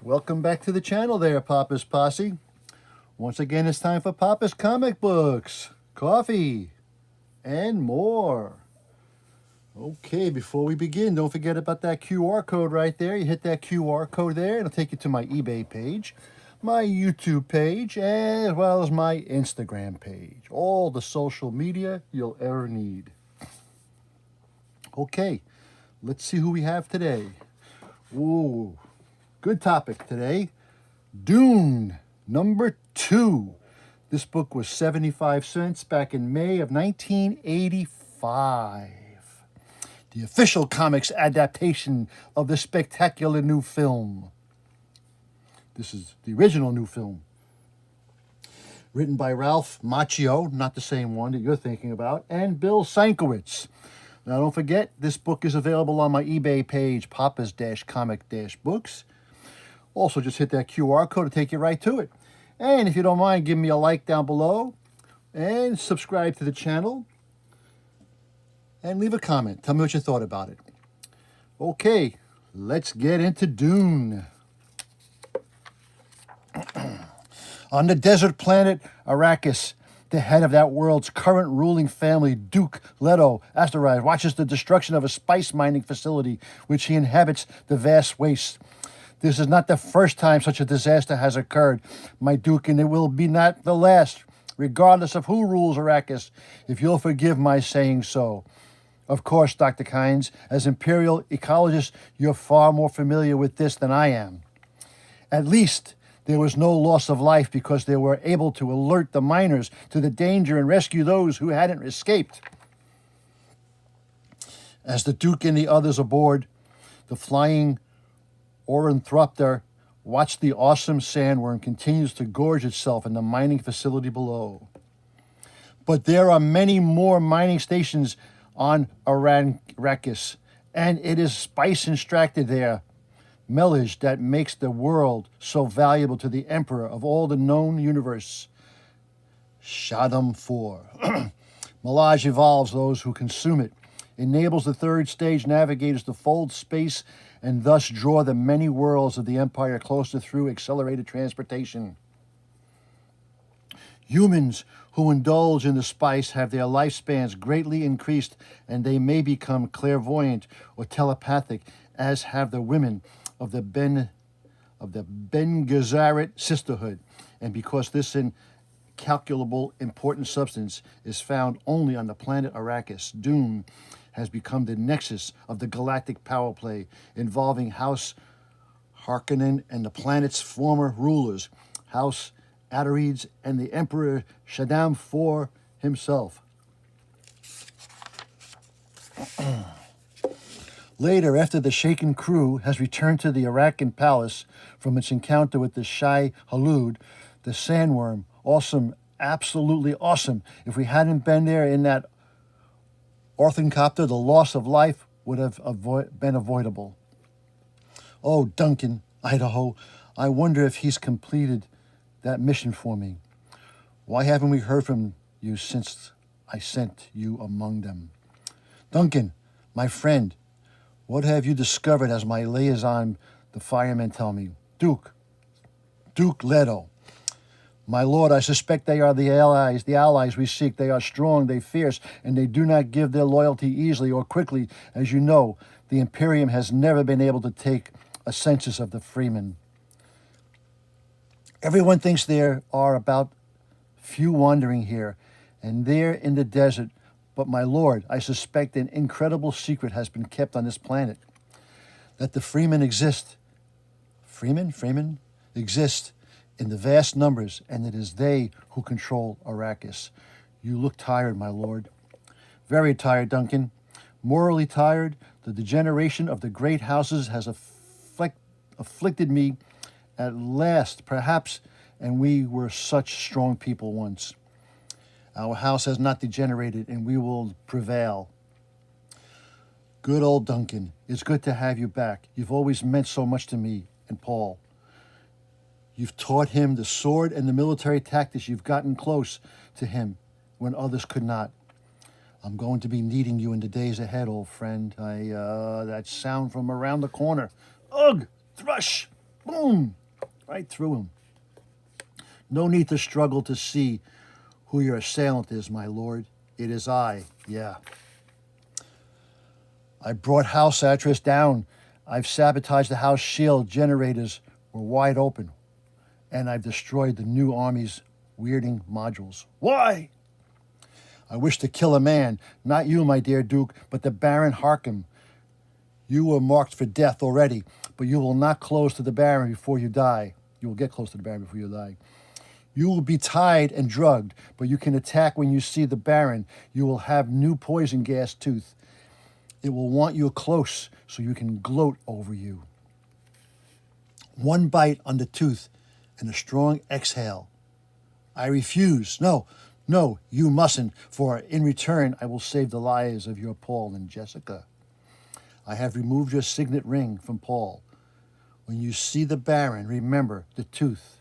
Welcome back to the channel there, Papa's Posse. Once again, it's time for Papa's comic books, coffee, and more. Okay, before we begin, don't forget about that QR code right there. You hit that QR code there, it'll take you to my eBay page, my YouTube page, as well as my Instagram page. All the social media you'll ever need. Okay, let's see who we have today. Ooh, good topic today. Dune, number 2. This book was 75 cents back in May of 1985. The official comics adaptation of the spectacular new film. This is the original new film. Written by Ralph Macchio, not the same one that you're thinking about, and Bill Sienkiewicz. Now don't forget, this book is available on my eBay page, papas-comic-books. Also, just hit that QR code to take you right to it. And if you don't mind, give me a like down below and subscribe to the channel and leave a comment. Tell me what you thought about it. Okay, let's get into Dune. On the desert planet Arrakis, the head of that world's current ruling family, Duke Leto Asteroid, watches the destruction of a spice mining facility which he inhabits the vast waste. This is not the first time such a disaster has occurred, my Duke, and it will be not the last, regardless of who rules Arrakis, if you'll forgive my saying so. Of course, Dr. Kynes, as Imperial ecologist, you're far more familiar with this than I am. At least, there was no loss of life because they were able to alert the miners to the danger and rescue those who hadn't escaped. As the Duke and the others aboard the flying Ornithopter watch the awesome sandworm continues to gorge itself in the mining facility below. But there are many more mining stations on Arrakis, and it is spice extracted there, mellage that makes the world so valuable to the Emperor of all the known universe, Shaddam 4. Mellage evolves those who consume it, enables the third stage navigators to fold space and thus draw the many worlds of the Empire closer through accelerated transportation. Humans who indulge in the spice have their lifespans greatly increased, and they may become clairvoyant or telepathic, as have the women of the Ben Gesserit sisterhood. And because this incalculable important substance is found only on the planet Arrakis, Dune has become the nexus of the galactic power play involving House Harkonnen and the planet's former rulers, House Atreides and the Emperor Shaddam IV himself. Later, after the shaken crew has returned to the Arakan palace from its encounter with the Shai Hulud, the sandworm, awesome, absolutely awesome. If we hadn't been there in that ornithopter, the loss of life would have been avoidable. Oh, Duncan, Idaho, I wonder if he's completed that mission for me. Why haven't we heard from you since I sent you among them? Duncan, my friend, what have you discovered as my liaison, the firemen tell me? Duke Leto. My lord, I suspect they are the allies we seek. They are strong, they fierce, and they do not give their loyalty easily or quickly. As you know, the Imperium has never been able to take a census of the freemen. Everyone thinks there are about few wandering here, and there in the desert. But my lord, I suspect an incredible secret has been kept on this planet. That the freemen exist. Freemen exist in the vast numbers, and it is they who control Arrakis. You look tired, my lord. Very tired, Duncan. Morally tired. The degeneration of the great houses has afflicted me at last, perhaps, and we were such strong people once. Our house has not degenerated, and we will prevail. Good old Duncan. It's good to have you back. You've always meant so much to me and Paul. You've taught him the sword and the military tactics. You've gotten close to him when others could not. I'm going to be needing you in the days ahead, old friend. That sound from around the corner. Ugh! Thrush! Boom! Right through him. No need to struggle to see who your assailant is, my lord. It is I, yeah. I brought house address down. I've sabotaged the house shield. Generators were wide open. And I've destroyed the new army's weirding modules. Why? I wish to kill a man. Not you, my dear Duke, but the Baron Harkham. You were marked for death already, but you will not close to the Baron before you die. You will get close to the Baron before you die. You will be tied and drugged, but you can attack when you see the Baron. You will have new poison gas tooth. It will want you close so you can gloat over you. One bite on the tooth and a strong exhale. I refuse. No, you mustn't, for in return I will save the lives of your Paul and Jessica. I have removed your signet ring from Paul. When you see the Baron, remember the tooth.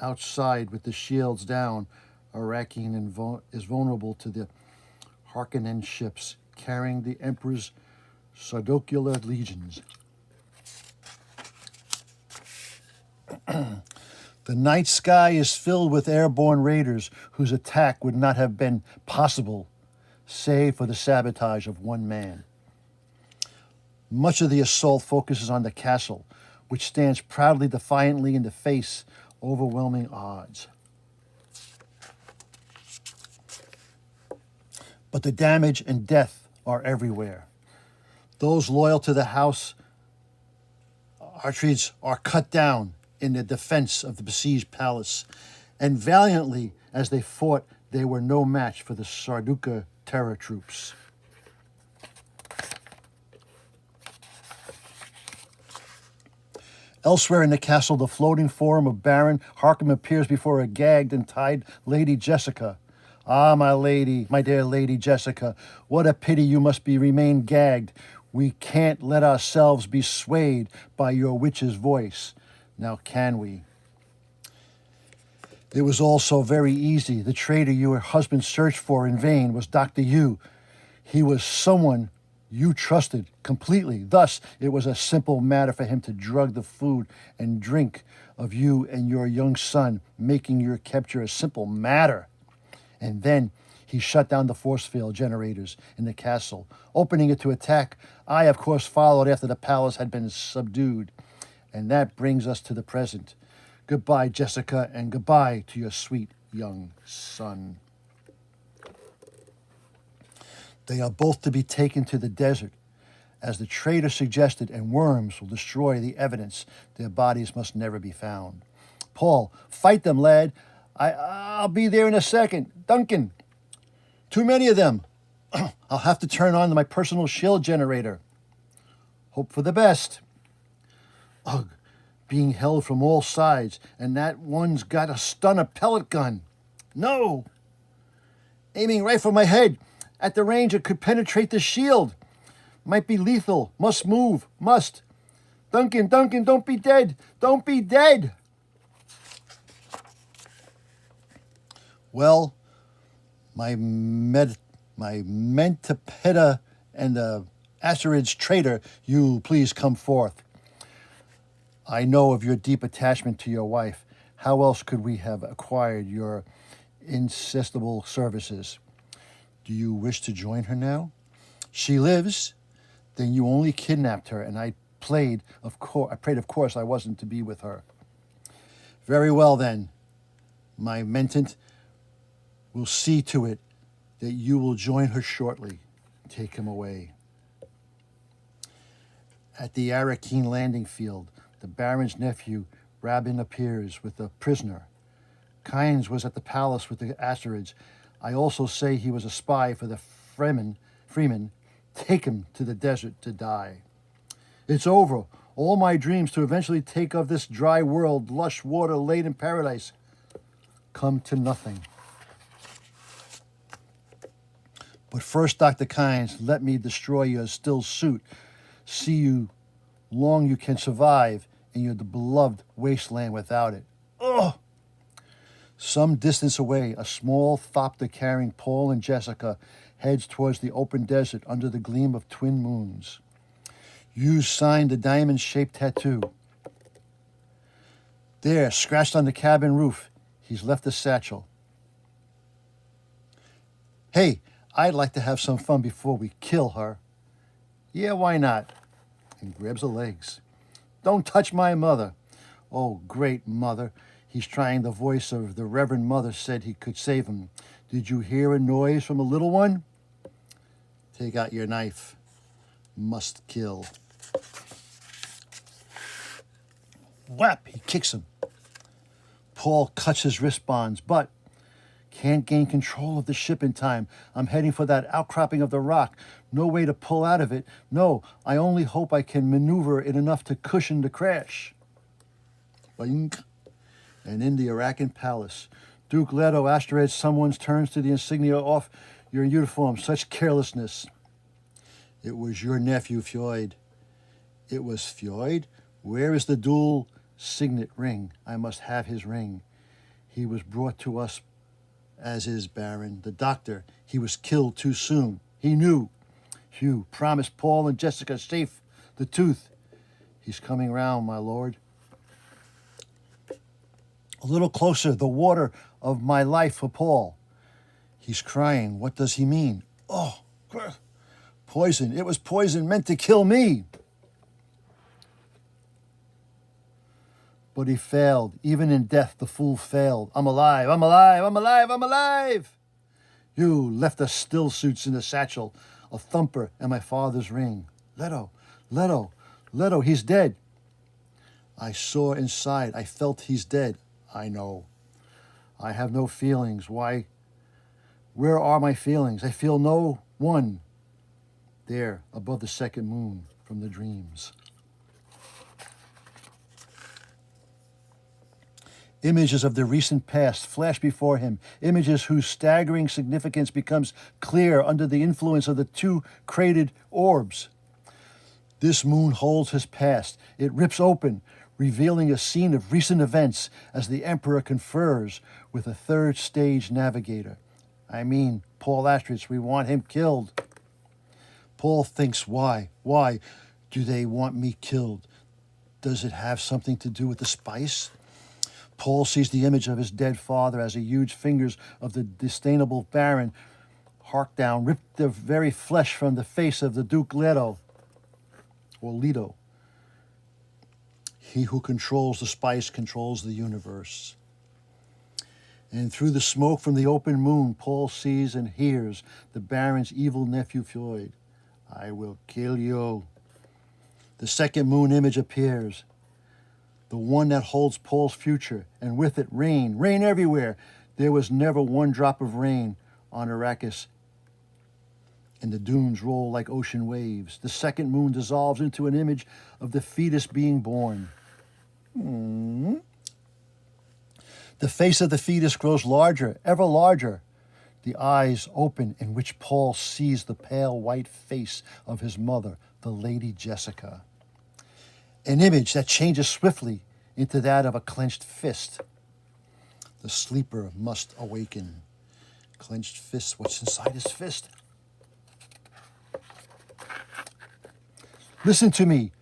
Outside with the shields down, Arakian is vulnerable to the Harkonnen ships carrying the Emperor's Sardocular legions. The night sky is filled with airborne raiders whose attack would not have been possible save for the sabotage of one man. Much of the assault focuses on the castle, which stands proudly defiantly in the face of overwhelming odds. But the damage and death are everywhere. Those loyal to the House Atreides are cut down in the defense of the besieged palace, and valiantly as they fought, they were no match for the Sarduka terror troops. Elsewhere in the castle, the floating form of Baron Harkham appears before a gagged and tied Lady Jessica. Ah, my lady, my dear Lady Jessica, what a pity you must be remain gagged. We can't let ourselves be swayed by your witch's voice. Now can we? It was all so very easy. The traitor your husband searched for in vain was Dr. Yu. He was someone you trusted completely. Thus, it was a simple matter for him to drug the food and drink of you and your young son, making your capture a simple matter. And then he shut down the force field generators in the castle, opening it to attack. I, of course, followed after the palace had been subdued. And that brings us to the present. Goodbye, Jessica, and goodbye to your sweet young son. They are both to be taken to the desert, as the traitor suggested, and worms will destroy the evidence. Their bodies must never be found. Paul, fight them, lad. I'll be there in a second. Duncan, too many of them. I'll have to turn on my personal shield generator. Hope for the best. Ugh, being held from all sides, and that one's got a stunner pellet gun. No! Aiming right for my head. At the range, it could penetrate the shield. Might be lethal. Must move. Must. Duncan, don't be dead. Don't be dead. Well, my Mentapeta and the Asteroids traitor, you please come forth. I know of your deep attachment to your wife. How else could we have acquired your inestimable services? Do you wish to join her now? She lives. Then you only kidnapped her, and I prayed, of course, I wasn't to be with her. Very well, then. My mentant will see to it that you will join her shortly. Take him away. At the Arakian landing field, the Baron's nephew, Rabin, appears with a prisoner. Kynes was at the palace with the Asteroids. I also say he was a spy for the Freeman. Take him to the desert to die. It's over. All my dreams to eventually take of this dry world, lush water, laden paradise, come to nothing. But first, Dr. Kynes, let me destroy your still suit. See you long you can survive in your beloved wasteland without it. Ugh! Some distance away, a small thopter carrying Paul and Jessica heads towards the open desert under the gleam of twin moons. You signed the diamond-shaped tattoo. There, scratched on the cabin roof, he's left a satchel. Hey, I'd like to have some fun before we kill her. Yeah, why not? And grabs her legs. Don't touch my mother. Oh, great mother. He's trying the voice of the Reverend Mother said he could save him. Did you hear a noise from a little one? Take out your knife. Must kill. Whap! He kicks him. Paul cuts his wrist bonds, but can't gain control of the ship in time. I'm heading for that outcropping of the rock. No way to pull out of it. No, I only hope I can maneuver it enough to cushion the crash. Boink. And in the Arakan palace, Duke Leto, asteroid, someone turns to the insignia off your uniform. Such carelessness. It was your nephew, Fjoid. It was Fjoid? Where is the dual signet ring? I must have his ring. He was brought to us as is Baron. The doctor, he was killed too soon. He knew. Hugh promised Paul and Jessica safe the tooth. He's coming round, my lord. A little closer, the water of my life for Paul. He's crying. What does he mean? Oh, poison. It was poison meant to kill me. But he failed. Even in death, the fool failed. I'm alive, I'm alive, I'm alive, I'm alive. You left us still suits in the satchel, a thumper and my father's ring. Leto, Leto, Leto, he's dead. I saw inside. I felt he's dead. I know. I have no feelings. Why? Where are my feelings? I feel no one. There, above the second moon from the dreams. Images of the recent past flash before him, images whose staggering significance becomes clear under the influence of the two cratered orbs. This moon holds his past. It rips open, revealing a scene of recent events as the Emperor confers with a third stage navigator. I mean, Paul Astridge, we want him killed. Paul thinks, why? Why do they want me killed? Does it have something to do with the spice? Paul sees the image of his dead father as the huge fingers of the disdainable Baron Harkdown ripped the very flesh from the face of the Duke Leto, or Leto. He who controls the spice controls the universe. And through the smoke from the open moon, Paul sees and hears the Baron's evil nephew Floyd. I will kill you. The second moon image appears. The one that holds Paul's future, and with it rain, rain everywhere. There was never one drop of rain on Arrakis, and the dunes roll like ocean waves. The second moon dissolves into an image of the fetus being born. The face of the fetus grows larger, ever larger. The eyes open in which Paul sees the pale white face of his mother, the Lady Jessica. An image that changes swiftly into that of a clenched fist. The sleeper must awaken. Clenched fist, what's inside his fist? Listen to me.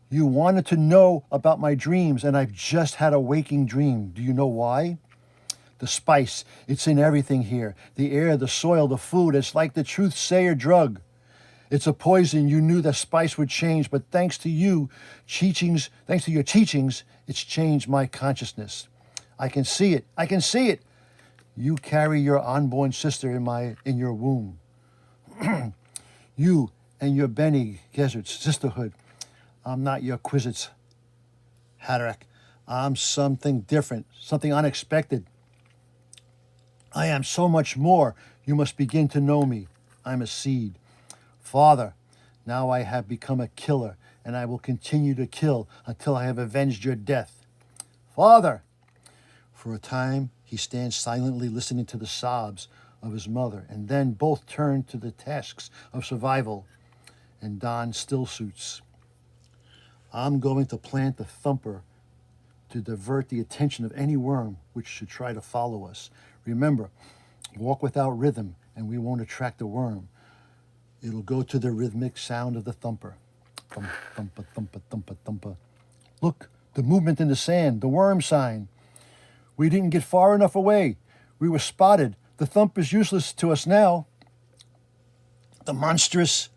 You wanted to know about my dreams, and I've just had a waking dream. Do you know why? The spice, it's in everything here. The air, the soil, the food, it's like the truth-sayer drug. It's a poison you knew the spice would change, but thanks to your teachings, it's changed my consciousness. I can see it. I can see it. You carry your unborn sister in your womb. You and your Bene Gesserit's sisterhood. I'm not your Quisitz, Haderach. I'm something different, something unexpected. I am so much more. You must begin to know me. I'm a seed. Father, now I have become a killer, and I will continue to kill until I have avenged your death. Father! For a time, he stands silently listening to the sobs of his mother, and then both turn to the tasks of survival and don still suits. I'm going to plant the thumper to divert the attention of any worm which should try to follow us. Remember, walk without rhythm, and we won't attract the worm. It'll go to the rhythmic sound of the thumper. Thump, thumpa, thumpa, thumpa, thumpa. Look, the movement in the sand, the worm sign. We didn't get far enough away. We were spotted. The thump is useless to us now. The monstrous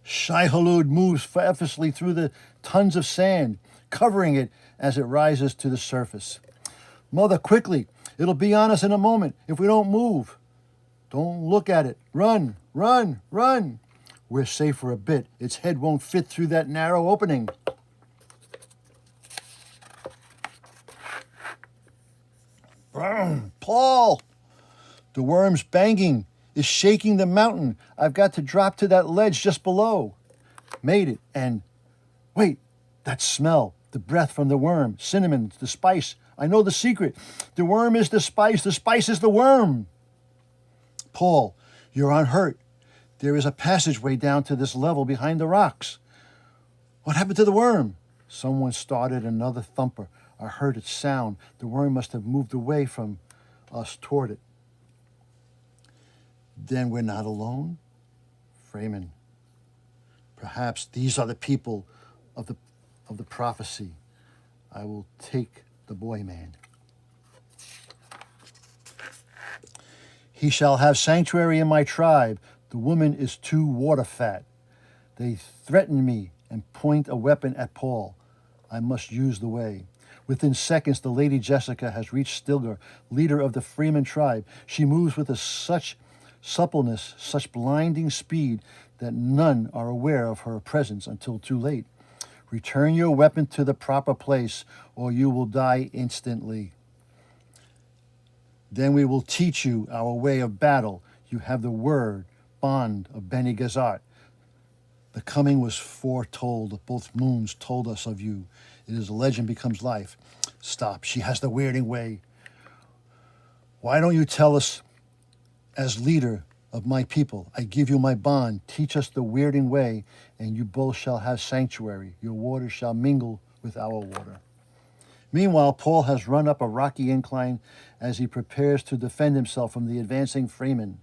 Shai-Hulud moves effortlessly through the tons of sand, covering it as it rises to the surface. Mother, quickly! It'll be on us in a moment if we don't move. Don't look at it. Run, run, run. We're safe for a bit. Its head won't fit through that narrow opening. Paul! The worm's banging is shaking the mountain. I've got to drop to that ledge just below. Made it, and wait, that smell, the breath from the worm, cinnamon, the spice. I know the secret. The worm is the spice is the worm. Paul, you're unhurt. There is a passageway down to this level behind the rocks. What happened to the worm? Someone started another thumper. I heard its sound. The worm must have moved away from us toward it. Then we're not alone? Freeman, perhaps these are the people of the prophecy. I will take the boy man. He shall have sanctuary in my tribe. The woman is too water fat. They threaten me and point a weapon at Paul. I must use the way. Within seconds, the Lady Jessica has reached Stilgar, leader of the Freeman tribe. She moves with such suppleness, such blinding speed that none are aware of her presence until too late. Return your weapon to the proper place, or you will die instantly. Then we will teach you our way of battle. You have the word, bond of Beni Gesserit. The coming was foretold. Both moons told us of you. It is a legend becomes life. Stop. She has the weirding way. Why don't you tell us, as leader of my people, I give you my bond. Teach us the weirding way, and you both shall have sanctuary. Your waters shall mingle with our water. Meanwhile, Paul has run up a rocky incline as he prepares to defend himself from the advancing Freeman.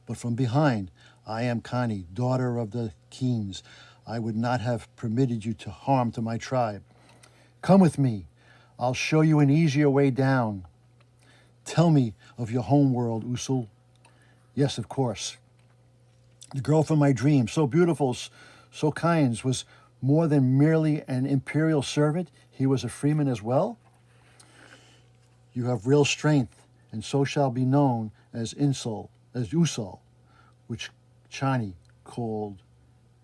But from behind, I am Connie, daughter of the Keens. I would not have permitted you to harm to my tribe. Come with me. I'll show you an easier way down. Tell me of your home world, Usul. Yes, of course. The girl from my dream, so beautiful, so kind, was more than merely an imperial servant. He was a freeman as well. You have real strength, and so shall be known as Usul, which Chani called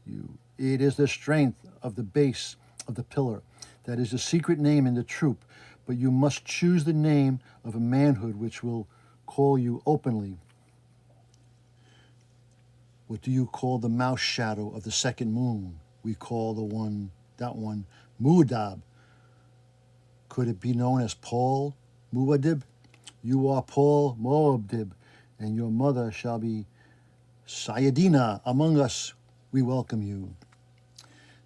you. It is the strength of the base of the pillar. That is the secret name in the troop, but you must choose the name of a manhood which will call you openly. What do you call the mouse shadow of the second moon? We call that one Muad'Dib. Could it be known as Paul Muad'Dib? You are Paul Muad'Dib, and your mother shall be Sayedina. Among us, we welcome you.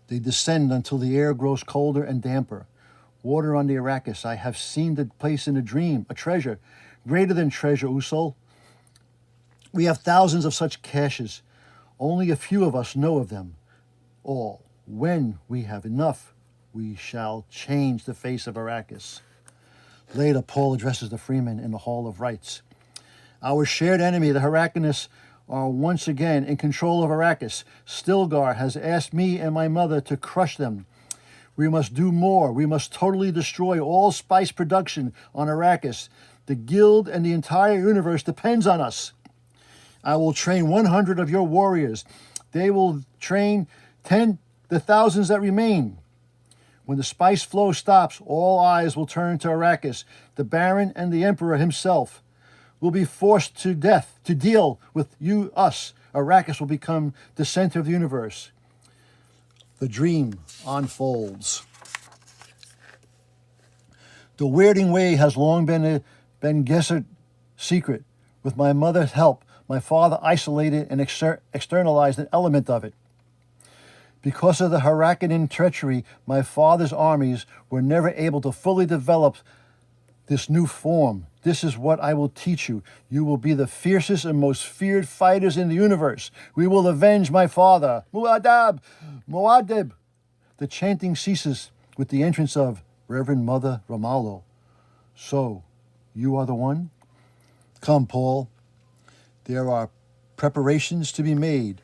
They descend until the air grows colder and damper. Water on the Arrakis. I have seen the place in a dream, a treasure, greater than treasure, Usul. We have thousands of such caches. Only a few of us know of them all. When we have enough, we shall change the face of Arrakis. Later, Paul addresses the freemen in the Hall of Rights. Our shared enemy, the Harkonnen, are once again in control of Arrakis. Stilgar has asked me and my mother to crush them. We must do more. We must totally destroy all spice production on Arrakis. The Guild and the entire universe depends on us. I will train 100 of your warriors. They will train the thousands that remain. When the spice flow stops, all eyes will turn to Arrakis. The Baron and the Emperor himself will be forced to death to deal with us. Arrakis will become the center of the universe. The dream unfolds. The weirding way has long been a Bene Gesserit secret. With my mother's help, my father isolated and externalized an element of it. Because of the Harkonnen treachery, my father's armies were never able to fully develop this new form. This is what I will teach you. You will be the fiercest and most feared fighters in the universe. We will avenge my father, Muad'Dib. The chanting ceases with the entrance of Reverend Mother Ramallo. So, you are the one? Come, Paul. There are preparations to be made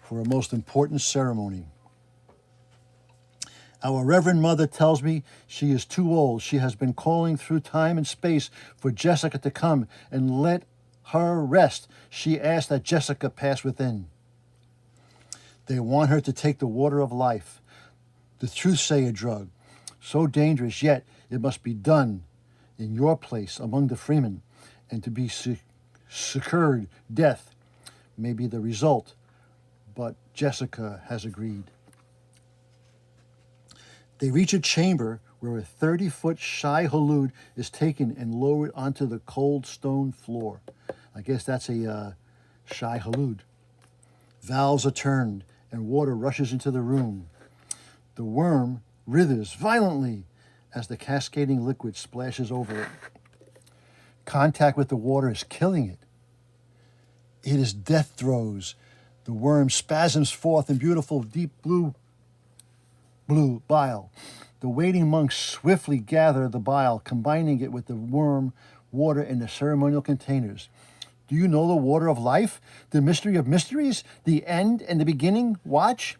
for a most important ceremony. Our Reverend Mother tells me she is too old. She has been calling through time and space for Jessica to come and let her rest. She asked that Jessica pass within. They want her to take the water of life, the truth-sayer drug, so dangerous, yet it must be done in your place among the freemen, and to be secured death may be the result, but Jessica has agreed. They reach a chamber where a 30-foot Shai Hulud is taken and lowered onto the cold stone floor. I guess that's a Shai Hulud. Valves are turned and water rushes into the room. The worm writhers violently as the cascading liquid splashes over it. Contact with the water is killing it. It is death throes. The worm spasms forth in beautiful deep blue bile. The waiting monks swiftly gather the bile, combining it with the worm water in the ceremonial containers. Do you know the water of life? The mystery of mysteries? The end and the beginning? Watch.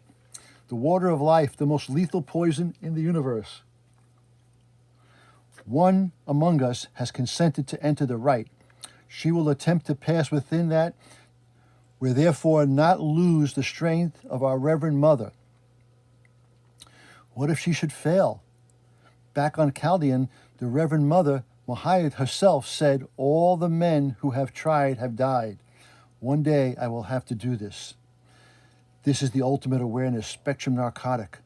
The water of life, the most lethal poison in the universe. One among us has consented to enter the rite. She will attempt to pass within that. We therefore not lose the strength of our Reverend Mother. What if she should fail? Back on Chaldean, the Reverend Mother, Mahayat herself, said, all the men who have tried have died. One day I will have to do this. This is the ultimate awareness spectrum narcotic.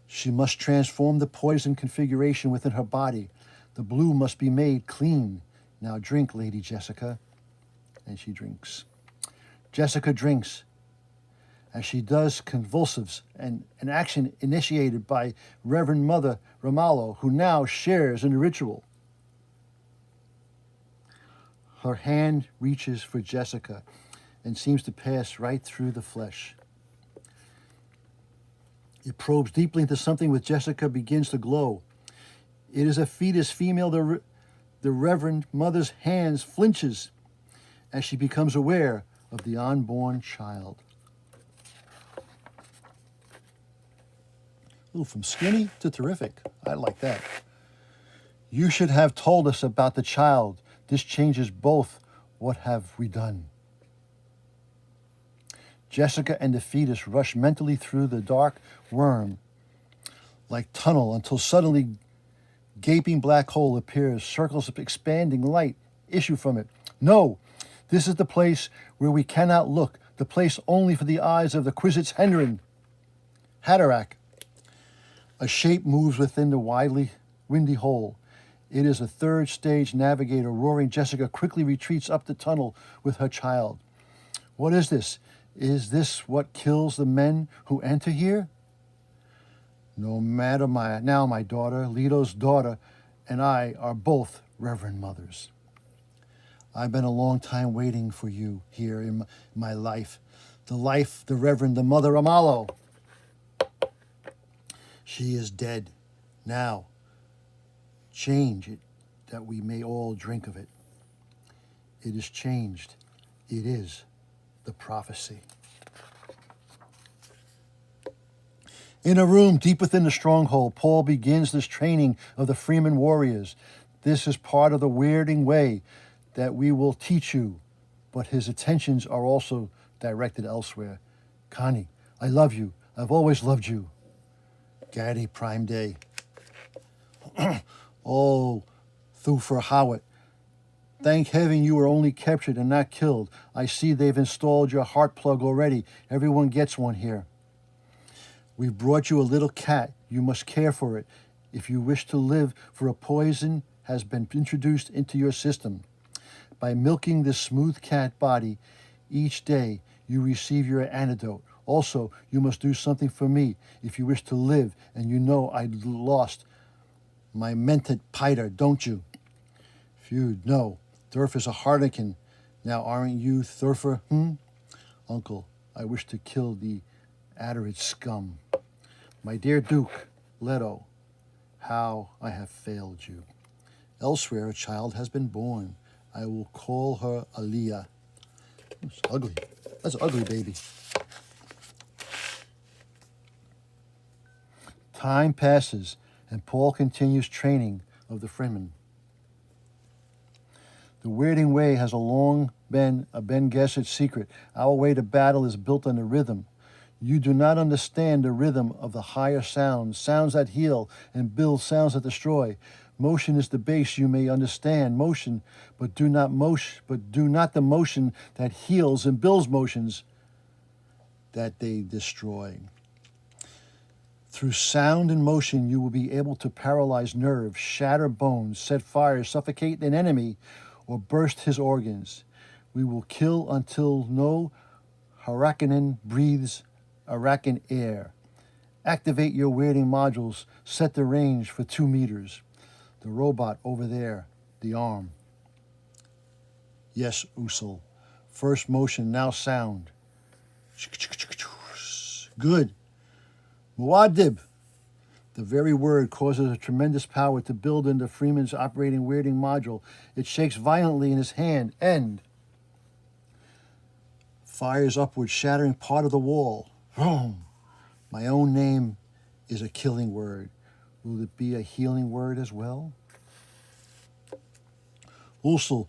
She must transform the poison configuration within her body. The blue must be made clean. Now drink, Lady Jessica. And she drinks. Jessica drinks. As she does, convulsives, and an action initiated by Reverend Mother Ramallo, who now shares in the ritual. Her hand reaches for Jessica and seems to pass right through the flesh. It probes deeply into something with Jessica begins to glow. It is a fetus female. The Reverend Mother's hands flinches as she becomes aware of the unborn child. Ooh, from skinny to terrific. I like that. You should have told us about the child. This changes both. What have we done? Jessica and the fetus rush mentally through the dark worm like tunnel until suddenly gaping black hole appears. Circles of expanding light issue from it. No, this is the place where we cannot look. The place only for the eyes of the Kwisitz Haderach. A shape moves within the windy hole. It is a third stage navigator roaring. Jessica quickly retreats up the tunnel with her child. What is this? Is this what kills the men who enter here? No matter my daughter, Leto's daughter, and I are both Reverend Mothers. I've been a long time waiting for you here in my life. The Reverend, the Mother Ramallo. She is dead. Now, change it that we may all drink of it. It is changed. It is the prophecy. In a room deep within the stronghold, Paul begins this training of the Freeman warriors. This is part of the weirding way that we will teach you, but his attentions are also directed elsewhere. Connie, I love you. I've always loved you. Gaddy, prime day. Oh, Thufir Howard. Thank heaven you were only captured and not killed. I see they've installed your heart plug already. Everyone gets one here. We've brought you a little cat. You must care for it. If you wish to live, for a poison has been introduced into your system. By milking this smooth cat body each day, you receive your antidote. Also, you must do something for me if you wish to live, and you know I lost my mentat piter, don't you? Feud, no. Thurf is a harlequin. Now aren't you Thurfer, Uncle, I wish to kill the Adderid scum. My dear Duke, Leto, how I have failed you. Elsewhere a child has been born. I will call her Aliyah. It's ugly. That's an ugly baby. Time passes, and Paul continues training of the Fremen. The Weirding Way has long been a Ben Gesserit secret. Our way to battle is built on the rhythm. You do not understand the rhythm of the higher sounds, sounds that heal and build, sounds that destroy. Motion is the base you may understand. Motion, but do not the motion that heals and builds motions that they destroy. Through sound and motion, you will be able to paralyze nerves, shatter bones, set fire, suffocate an enemy, or burst his organs. We will kill until no Harkonnen breathes Arakan air. Activate your weirding modules. Set the range for 2 meters. The robot over there, the arm. Yes, Usul. First motion, now sound. Good. Muad'Dib. The very word causes a tremendous power to build into Freeman's operating weirding module. It shakes violently in his hand and fires upward, shattering part of the wall. Vroom. My own name is a killing word. Will it be a healing word as well? Usul,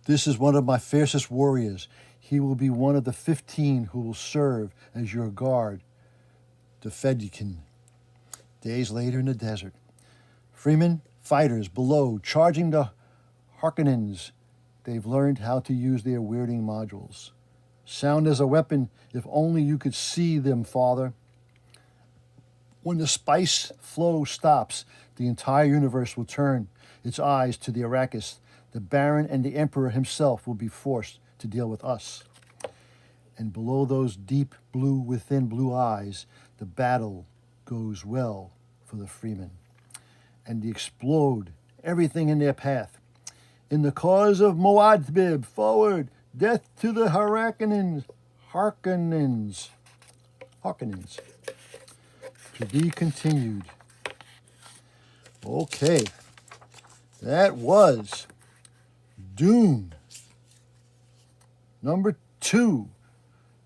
this is one of my fiercest warriors. He will be one of the 15 who will serve as your guard. The Fedaykin. Days later in the desert. Freeman fighters below charging the Harkonnens. They've learned how to use their weirding modules. Sound as a weapon, if only you could see them, Father. When the spice flow stops, the entire universe will turn its eyes to the Arrakis. The Baron and the Emperor himself will be forced to deal with us. And below those deep blue within blue eyes, the battle goes well for the Freemen. And they explode everything in their path. In the cause of Muad'Dib, forward, death to the Harkonnens. To be continued. Okay, that was Dune, number 2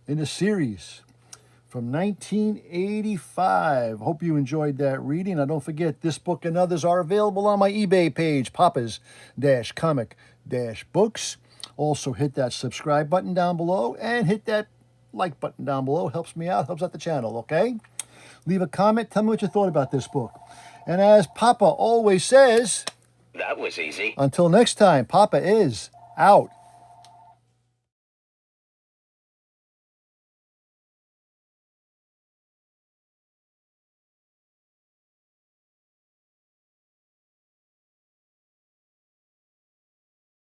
in the series from 1985. Hope you enjoyed that reading. Now don't forget, this book and others are available on my eBay page, Papa's-Comic-Books. Also hit that subscribe button down below and hit that like button down below. Helps me out, helps out the channel, okay? Leave a comment, tell me what you thought about this book. And as Papa always says, that was easy. Until next time, Papa is out.